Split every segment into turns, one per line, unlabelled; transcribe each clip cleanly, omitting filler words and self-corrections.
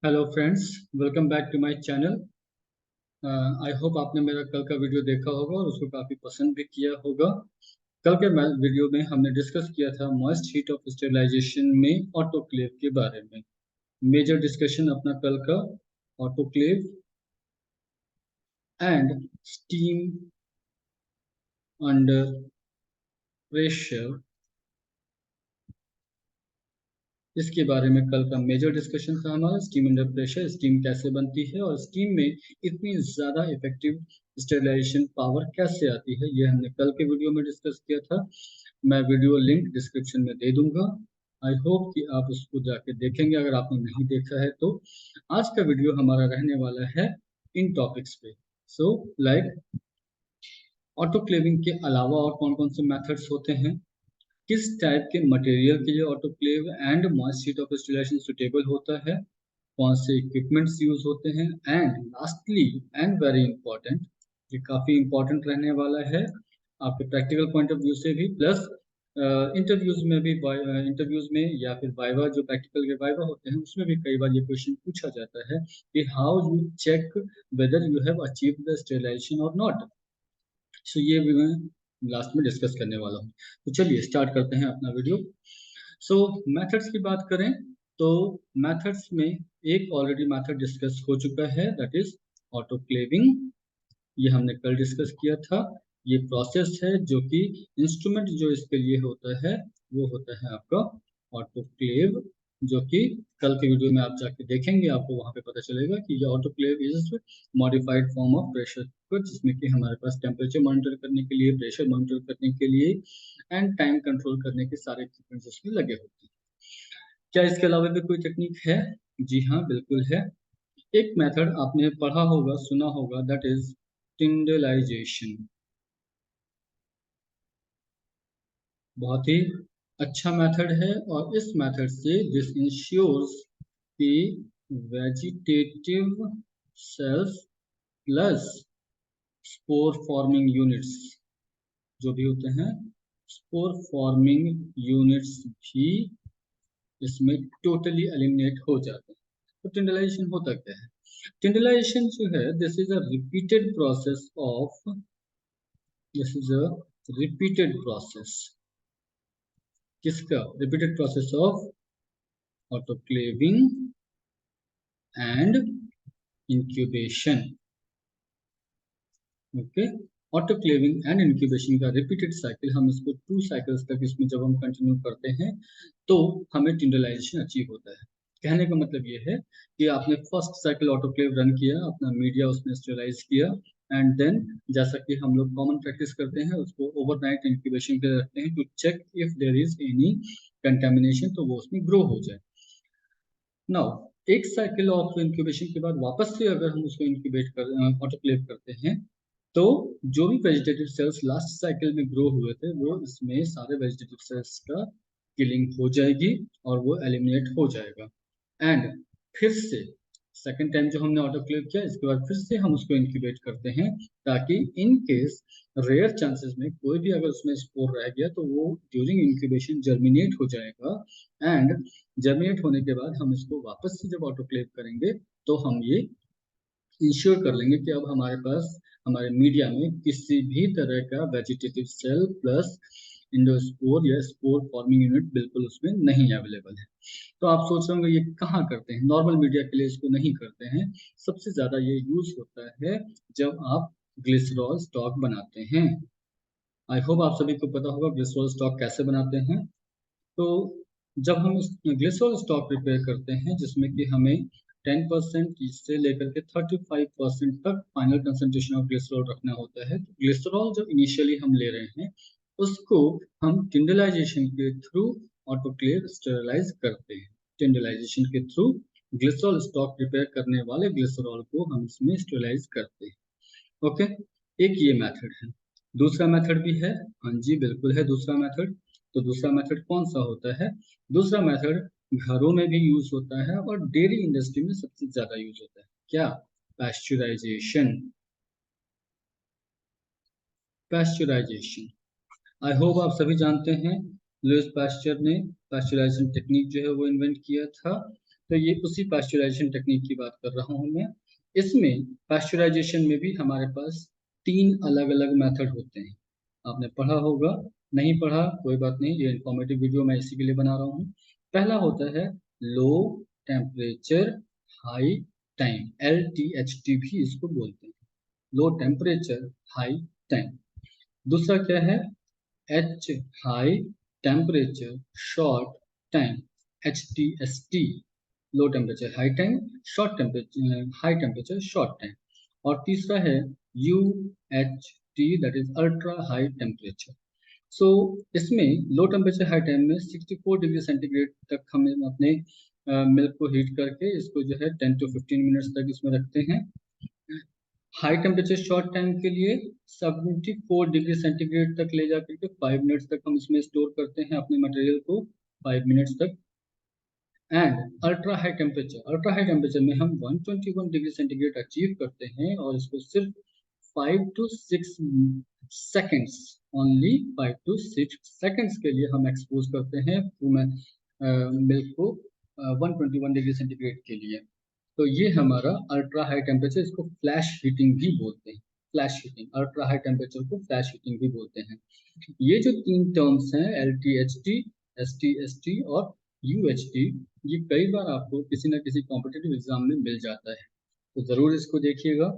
Hello friends, welcome back to my channel. I hope आपने मेरा कल का वीडियो देखा होगा और उसको काफ़ी पसंद भी किया होगा। कल के वीडियो में हमने डिस्कस किया था मॉइस्ट हीट ऑफ स्टेरिलाइजेशन में ऑटोक्लेव के बारे में। मेजर डिस्कशन अपना कल का autoclave and steam under pressure, इसके बारे में कल का मेजर डिस्कशन था हमारा। स्टीम अंडर प्रेशर, स्टीम कैसे बनती है और स्टीम में इतनी ज़्यादा इफेक्टिव स्टेरिलाइजेशन पावर कैसे आती है, ये हमने कल के वीडियो में डिस्कस किया था। मैं वीडियो लिंक डिस्क्रिप्शन में दे दूंगा। आई होप कि आप उसको जाके देखेंगे अगर आपने नहीं देखा है तो। आज का वीडियो हमारा रहने वाला है इन टॉपिक्स पे। सो ऑटोक्लेविंग के अलावा और कौन कौन से मेथड्स होते हैं, किस टाइप के मटेरियल के लिए autoclave and moist heat of distillation suitable होता है, कौन से इक्विपमेंट्स यूज होते हैं, and lastly and very important, ये काफ़ी इंपॉर्टेंट रहने वाला है आपके प्रैक्टिकल पॉइंट ऑफ व्यू से भी, प्लस इंटरव्यूज में भी। इंटरव्यूज में या फिर वाइवा, जो प्रैक्टिकल के वाइवा होते हैं, उसमें भी कई बार ये क्वेश्चन पूछा जाता है कि how you check whether you have achieve the sterilization और नॉट। सो ये भी मैं लास्ट में डिस्कस करने वाला हूँ। तो चलिए स्टार्ट करते हैं अपना वीडियो। सो मेथड्स की बात करें तो मेथड्स में एक ऑलरेडी मेथड डिस्कस हो चुका है, दैट इज ऑटोक्लेविंग। ये हमने कल डिस्कस किया था। ये प्रोसेस है जो कि इंस्ट्रूमेंट जो इसके लिए होता है वो होता है आपका ऑटोक्लेव, जो कि कल के वीडियो में आप जाके देखेंगे, आपको वहां पे पता चलेगा कि ये autoclave is modified form of pressure cooker, जिसमें कि हमारे पास टेम्परेचर मॉनिटर करने के लिए, प्रेशर मॉनिटर करने के लिए एंड टाइम कंट्रोल करने के सारे इक्विपमेंट्स उसमें लगे होते हैं। क्या इसके अलावा भी कोई टेक्निक है? जी हाँ, बिल्कुल है। एक मेथड आपने पढ़ा होगा, सुना होगा, दैट इज टिंडलाइजेशन। बहुत ही अच्छा मेथड है और इस मेथड से दिस इंश्योर्स कि vegetative cells plus spore forming units जो भी होते हैं, स्पोर फॉर्मिंग यूनिट्स भी इसमें टोटली एलिमिनेट हो जाते हैं। तो टिंडलाइजेशन होता क्या है? टिंडलाइजेशन जो है, this is a repeated process of, this is a repeated process, किसका? Repeated process of autoclaving and incubation. Okay, autoclaving and incubation का रिपीटेड साइकिल, हम इसको 2 साइकिल्स तक इसमें जब हम कंटिन्यू करते हैं तो हमें टिंडलाइजेशन अचीव होता है। कहने का मतलब ये है कि आपने फर्स्ट साइकिल ऑटोक्लेव रन किया, अपना मीडिया उसमें स्टेलाइज किया, एंड देन जैसा कि हम लोग कॉमन प्रैक्टिस करते हैं, उसको ओवरनाइट इंक्यूबेशन पे रखते हैं to check if there is any contamination, तो वो उसमें ग्रो हो जाए। नाउ एक साइकिल ऑफ इंक्यूबेशन के बाद वापस से अगर हम उसको इंक्यूबेट कर ऑटोक्लेव करते हैं, तो जो भी वेजिटेटिव सेल्स लास्ट साइकिल में ग्रो हुए थे वो इसमें सारे वेजिटेटिव सेल्स का किलिंग हो जाएगी और वो एलिमिनेट हो जाएगा। एंड फिर से सेकेंड टाइम जो हमने ऑटोक्लेव किया, इसके बाद फिर से हम उसको इंक्यूबेट करते हैं, ताकि इन केस रेयर चांसेस में कोई भी अगर उसमें स्पोर रह गया तो वो ड्यूरिंग इंक्यूबेशन जर्मिनेट हो जाएगा। एंड जर्मिनेट होने के बाद हम इसको वापस से जब ऑटोक्लेव करेंगे तो हम ये इंश्योर कर लेंगे कि अब हमारे पास हमारे मीडिया में किसी भी तरह का वेजिटेटिव सेल प्लस इंडोस्पोर या स्पोर फॉर्मिंग यूनिट बिल्कुल उसमें नहीं अवेलेबल है। तो आप सोच रहे होंगे ये कहाँ करते हैं? नॉर्मल मीडिया के लिए इसको नहीं करते हैं। सबसे ज्यादा ये यूज होता है जब आप ग्लिसरॉल स्टॉक बनाते हैं। आई होप आप सभी को पता होगा ग्लिसरॉल स्टॉक कैसे बनाते हैं। तो जब हम ग्लिसरॉल स्टॉक प्रिपेयर करते हैं, जिसमें कि हमें 10% से लेकर के 35% तक फाइनल कंसंट्रेशन ऑफ ग्लिसरॉल रखना होता है, तो ग्लिसरॉल जो इनिशियली हम ले रहे हैं उसको हम टिंडलाइजेशन के थ्रू ऑटोक्लेव स्टेरलाइज करते हैं। टिंडलाइजेशन के थ्रू ग्लिसरॉल स्टॉक प्रिपेयर करने वाले ग्लिसरॉल को हम इसमें स्टेरलाइज करते हैं। ओके, एक ये मेथड है। दूसरा मेथड भी है, हाँ जी बिल्कुल है दूसरा मेथड। तो दूसरा मेथड कौन सा होता है? दूसरा मेथड घरों में भी यूज होता है और डेयरी इंडस्ट्री में सबसे ज्यादा यूज होता है। क्या? पैस्चराइजेशन। पैस्चराइजेशन, आई होप आप सभी जानते हैं, लुईस पास्चर ने पैस्चराइजेशन टेक्निक जो है वो इन्वेंट किया था। तो ये उसी पास्चुराइजेशन टेक्निक की बात कर रहा हूँ मैं। इसमें पास्चुराइजेशन में भी हमारे पास 3 अलग-अलग मेथड होते हैं। आपने पढ़ा होगा, नहीं पढ़ा कोई बात नहीं, ये इन्फॉर्मेटिव वीडियो मैं इसी के लिए बना रहा हूँ। पहला होता है लो टेम्परेचर हाई टाइम, LTHT भी इसको बोलते हैं, लो टेम्परेचर हाई टाइम। दूसरा क्या है, H high temperature short time, HTST, low temperature high time, short temperature high temperature short time. और तीसरा है UHT, that is ultra high temperature. So इसमें लो टेम्परेचर हाई टाइम में 64 डिग्री सेंटीग्रेड तक हम अपने मिल्क को हीट करके इसको जो है 10 to 15 मिनट्स तक इसमें रखते हैं। हाई टेम्परेचर शॉर्ट टाइम के लिए 74 डिग्री सेंटीग्रेड तक ले जाकर के 5 मिनट्स तक हम इसमें स्टोर करते हैं अपने मटेरियल को, 5 मिनट्स तक। एंड अल्ट्रा हाई टेम्परेचर में हम 121 डिग्री सेंटीग्रेड अचीव करते हैं और इसको सिर्फ 5 to 6 seconds, only 5 to 6 seconds के लिए हम एक्सपोज करते हैं मिल्क को 121 डिग्री सेंटीग्रेड के लिए। तो ये हमारा अल्ट्रा हाई टेम्परेचर, इसको फ्लैश हीटिंग भी बोलते हैं। Flash heating, ultra high temperature को फ्लैश हीटिंग भी बोलते हैं। ये जो 3 टर्म्स हैं, LTHT, STST और UHT, ये कई बार आपको किसी न किसी कॉम्पिटिटिव एग्जाम में मिल जाता है, तो जरूर इसको देखिएगा।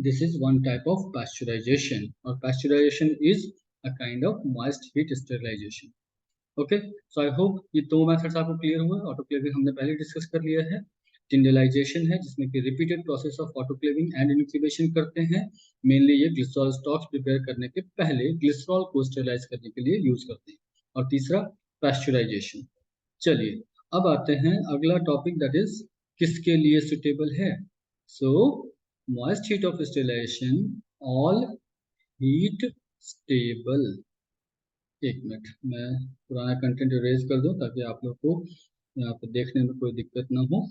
This is one type of pasteurization, और pasteurization is a kind of moist heat sterilization. Okay, so I hope ये 2 मेथड्स आपको क्लियर हुए। ऑटोक्लेविंग हमने पहले डिस्कस कर लिया है। टिंडलाइजेशन है जिसमें कि repeated process of autoclaving and incubation करते हैं। मेनली ये ग्लिसरॉल स्टॉक्स प्रिपेयर करने के पहले ग्लिसरॉल को स्टेरिलाइज करने के लिए यूज करते हैं। और तीसरा पास्चुराइजेशन। चलिए अब आते हैं अगला टॉपिक, दैट इज किसके लिए सुटेबल है। सो moist heat of sterilization, all heat stable। एक मिनट, मैं पुराना कंटेंट इरेज कर दूं ताकि आप लोग को यहाँ पे देखने में कोई दिक्कत ना हो।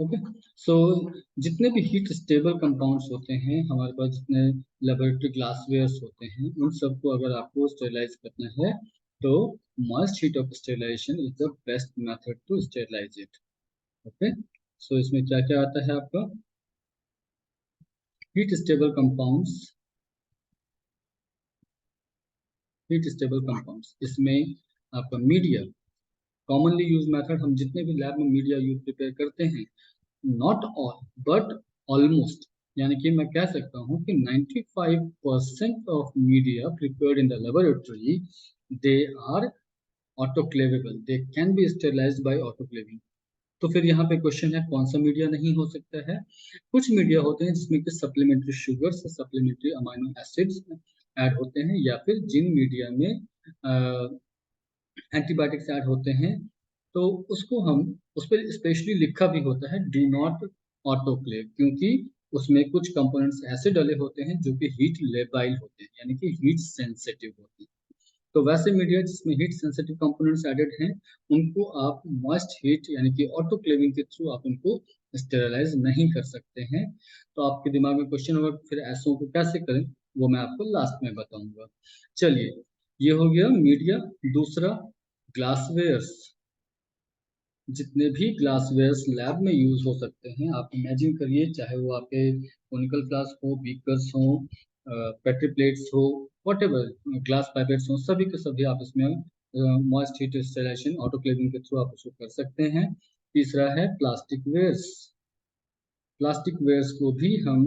ओके, सो जितने भी हीट स्टेबल कंपाउंड्स होते हैं हमारे पास, जितने लेबोरेटरी ग्लासवेयर्स होते हैं, उन सबको अगर आपको स्टेरिलाइज करना है तो moist heat of sterilization is the best method to sterilize it. Okay, so इसमें क्या क्या आता है आपका, heat stable compounds, heat stable compounds इसमें आपका मीडिया, कॉमनली यूज मेथड, हम जितने भी लैब में मीडिया यूज प्रिपेयर करते हैं, नॉट ऑल बट ऑलमोस्ट, यानी कि मैं कह सकता हूं कि 95% of media prepared in the laboratory, they are autoclavable, they can be sterilized by autoclaving. तो फिर यहाँ पे क्वेश्चन है कौन सा मीडिया नहीं हो सकता है। कुछ मीडिया होते हैं जिसमें कि supplementary sugars, supplementary amino acids add होते हैं, या फिर जिन मीडिया में एंटीबायोटिक्स ऐड होते हैं, तो उसको हम, उस पर स्पेशली लिखा भी होता है डू नॉट ऑटोक्लेव, क्योंकि उसमें कुछ कंपोनेंट्स ऐसे डले होते हैं जो कि हीट लेबाइल होते हैं, यानी कि हीट सेंसिटिव होते हैं। तो वैसे मीडिया जिसमें हीट सेंसिटिव कंपोनेंट्स एडेड हैं, उनको आप मॉइस्ट हीट यानी कि ऑटोक्लेविंग के थ्रू आप उनको स्टेरलाइज नहीं कर सकते हैं। तो आपके दिमाग में क्वेश्चन होगा फिर ऐसों को कैसे करें, वो मैं आपको लास्ट में बताऊंगा। चलिए, ये हो गया मीडिया। दूसरा, ग्लासवेयर्स, जितने भी ग्लासवेयर्स लैब में यूज हो सकते हैं, आप इमेजिन करिए, चाहे वो आपके कोनिकल ग्लास हो, बीकर्स हो, पेट्री प्लेट्स हो, वॉटेवर ग्लास पाइपेट्स हो, सभी के सभी आप इसमें मॉइस्ट हीट स्टेरिलाइजेशन ऑटोक्लेविंग के थ्रू आप उसको कर सकते हैं। तीसरा है प्लास्टिक वेयर्स, प्लास्टिक वेयर्स को भी हम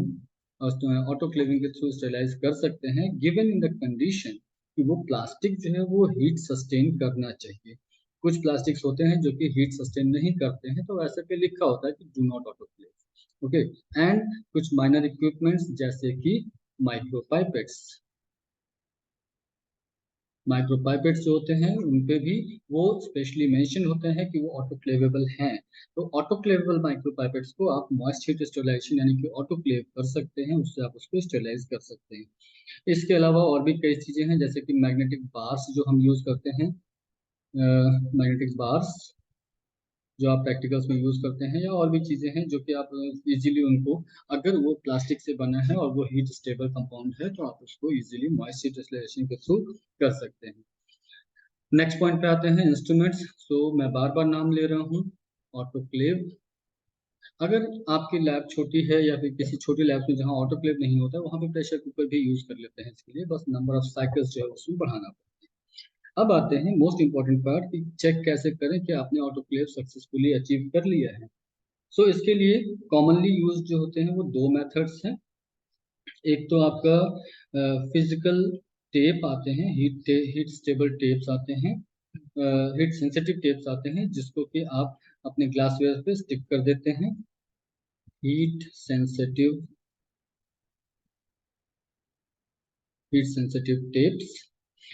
ऑटोक्लेविंग के थ्रू स्टेरिलाइज कर सकते हैं, गिवन इन द कंडीशन कि वो प्लास्टिक जो है वो हीट सस्टेन करना चाहिए। कुछ प्लास्टिक्स होते हैं जो कि हीट सस्टेन नहीं करते हैं, तो ऐसे पे लिखा होता है कि do not autoclave. Okay, and कुछ माइनर इक्विपमेंट्स जैसे कि माइक्रोपाइपेट्स, माइक्रोपाइपेट्स जो होते हैं उन पे भी वो स्पेशली मेंशन होते हैं कि वो ऑटोक्लेवेबल हैं। तो ऑटोक्लेवेबल माइक्रोपाइपेट्स को आप मॉइस्ट हीट स्टेरिलाइजेशन यानी कि ऑटोक्लेव कर सकते हैं, उससे आप उसको स्टेरिलाइज कर सकते हैं। इसके अलावा और भी कई चीजें हैं, जैसे कि मैग्नेटिक बार्स जो हम यूज करते हैं, मैग्नेटिक बार्स जो आप प्रैक्टिकल्स में यूज करते हैं, या और भी चीजें हैं जो कि आप इजीली उनको, अगर वो प्लास्टिक से बना है और वो हीट स्टेबल कंपाउंड है, तो आप उसको इजीली मॉइस्ट हीट स्टेरिलाइजेशन के थ्रू कर सकते हैं। नेक्स्ट पॉइंट पे आते हैं इंस्ट्रूमेंट्स। सो मैं बार बार नाम ले रहा हूँ। ऑटोक्लेव। अगर आपकी लैब छोटी है या फिर किसी छोटी लैब में जहाँ ऑटोक्लेव नहीं होता, वहाँ पे प्रेशर कुकर भी यूज कर लेते हैं। इसके लिए बस नंबर ऑफ साइकिल्स जो है उसमें बढ़ाना पड़ता है। अब आते हैं मोस्ट इंपॉर्टेंट पार्ट कि चेक कैसे करें कि आपने ऑटोक्लेव सक्सेसफुली अचीव कर लिया है। सो इसके लिए कॉमनली यूज जो होते हैं वो दो मेथड्स हैं। एक तो आपका फिजिकल टेप आते हैं, हीट स्टेबल टेप्स आते हैं, हीट सेंसिटिव टेप्स आते हैं, जिसको कि आप अपने ग्लासवेयर पे स्टिक कर देते हैं। Heat sensitive tapes.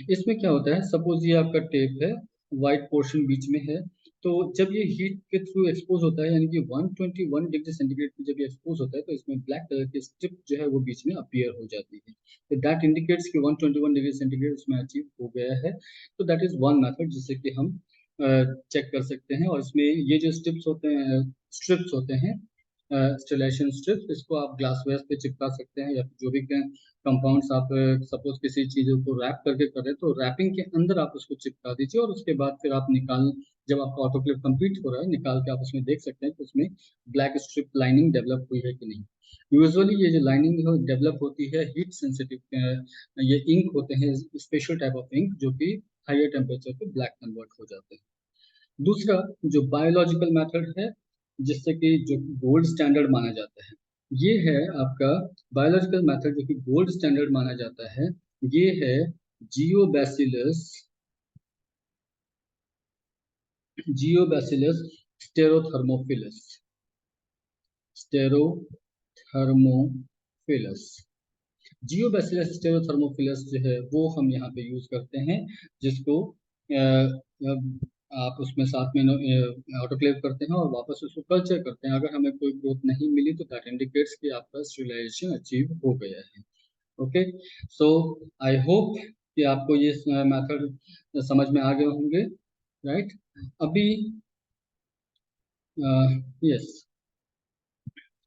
इसमें क्या होता है, सपोज ये आपका टेप है, वाइट पोर्शन बीच में है, तो जब ये हीट के थ्रू एक्सपोज होता है, यानी कि 121 डिग्री सेंटीग्रेड पे जब ये एक्सपोज होता है, तो इसमें ब्लैक कलर की स्ट्रिप जो है वो बीच में अपीयर हो जाती है। तो दैट इंडिकेट्स कि 121 डिग्री सेंटीग्रेड उसमें अचीव हो गया है। तो दैट इज वन मेथड जिससे कि हम चेक कर सकते हैं। और इसमें ये जो स्ट्रिप्स होते हैं, स्टेलाइजेशन स्ट्रिप्स, इसको आप ग्लासवेयर पे चिपका सकते हैं, या फिर जो भी कंपाउंड्स आप सपोज किसी चीज़ों को रैप करके कर रहे हैं, तो रैपिंग के अंदर आप उसको चिपका दीजिए, और उसके बाद फिर आप निकाल, जब आपका ऑटोक्लेव कंप्लीट हो रहा है, निकाल के आप उसमें देख सकते हैं कि उसमें ब्लैक स्ट्रिप लाइनिंग डेवलप हुई है कि नहीं। यूजुअली ये जो लाइनिंग डेवलप होती है हीट सेंसिटिव, ये इंक होते हैं, स्पेशल टाइप ऑफ इंक, जो कि हायर टेम्परेचर पे ब्लैक कन्वर्ट हो जाते हैं। दूसरा जो बायोलॉजिकल मेथड है, जिससे कि जो गोल्ड स्टैंडर्ड माना जाता है, ये है आपका बायोलॉजिकल मेथड जो कि गोल्ड स्टैंडर्ड माना जाता है। ये है जियोबैसिलस जियोबैसिलस स्टेरोथर्मोफिलस स्टेरोथर्मोफिलस जियोबैसिलस स्टेरोथर्मोफिलस जो है वो हम यहाँ पे यूज करते हैं, जिसको आप उसमें साथ में ऑटोक्लेव करते हैं और वापस उसको कल्चर करते हैं। अगर हमें कोई ग्रोथ नहीं मिली, तो दैट इंडिकेट्स कि आपका स्टेरिलाइजेशन अचीव हो गया है। ओके। सो आई होप कि आपको ये मेथड समझ में आ गए होंगे, राइट। अभी यस,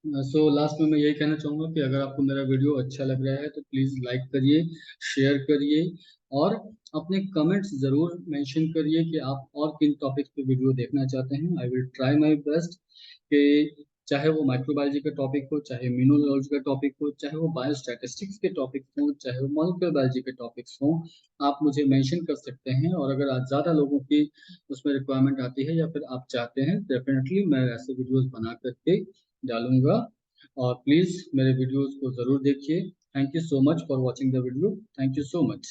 सो लास्ट में मैं यही कहना चाहूँगा कि अगर आपको मेरा वीडियो अच्छा लग रहा है, तो प्लीज़ लाइक करिए, शेयर करिए, और अपने कमेंट्स ज़रूर मेंशन करिए कि आप और किन टॉपिक्स पे वीडियो देखना चाहते हैं। I will try my best कि चाहे वो माइक्रोबायोलॉजी का टॉपिक हो, चाहे इम्यूनोलॉजी का टॉपिक हो, चाहे वो बायोस्टैटिस्टिक्स के टॉपिक हो, चाहे वो मॉलिक्यूलर बायोलॉजी के टॉपिक्स हों, आप मुझे मेंशन कर सकते हैं। और अगर आज ज़्यादा लोगों की उसमें रिक्वायरमेंट आती है, या फिर आप चाहते हैं, डेफिनेटली मैं ऐसे वीडियोज़ बना करके डालूंगा। और प्लीज़ मेरे वीडियोस को ज़रूर देखिए। Thank you so much for watching the video. Thank you so much.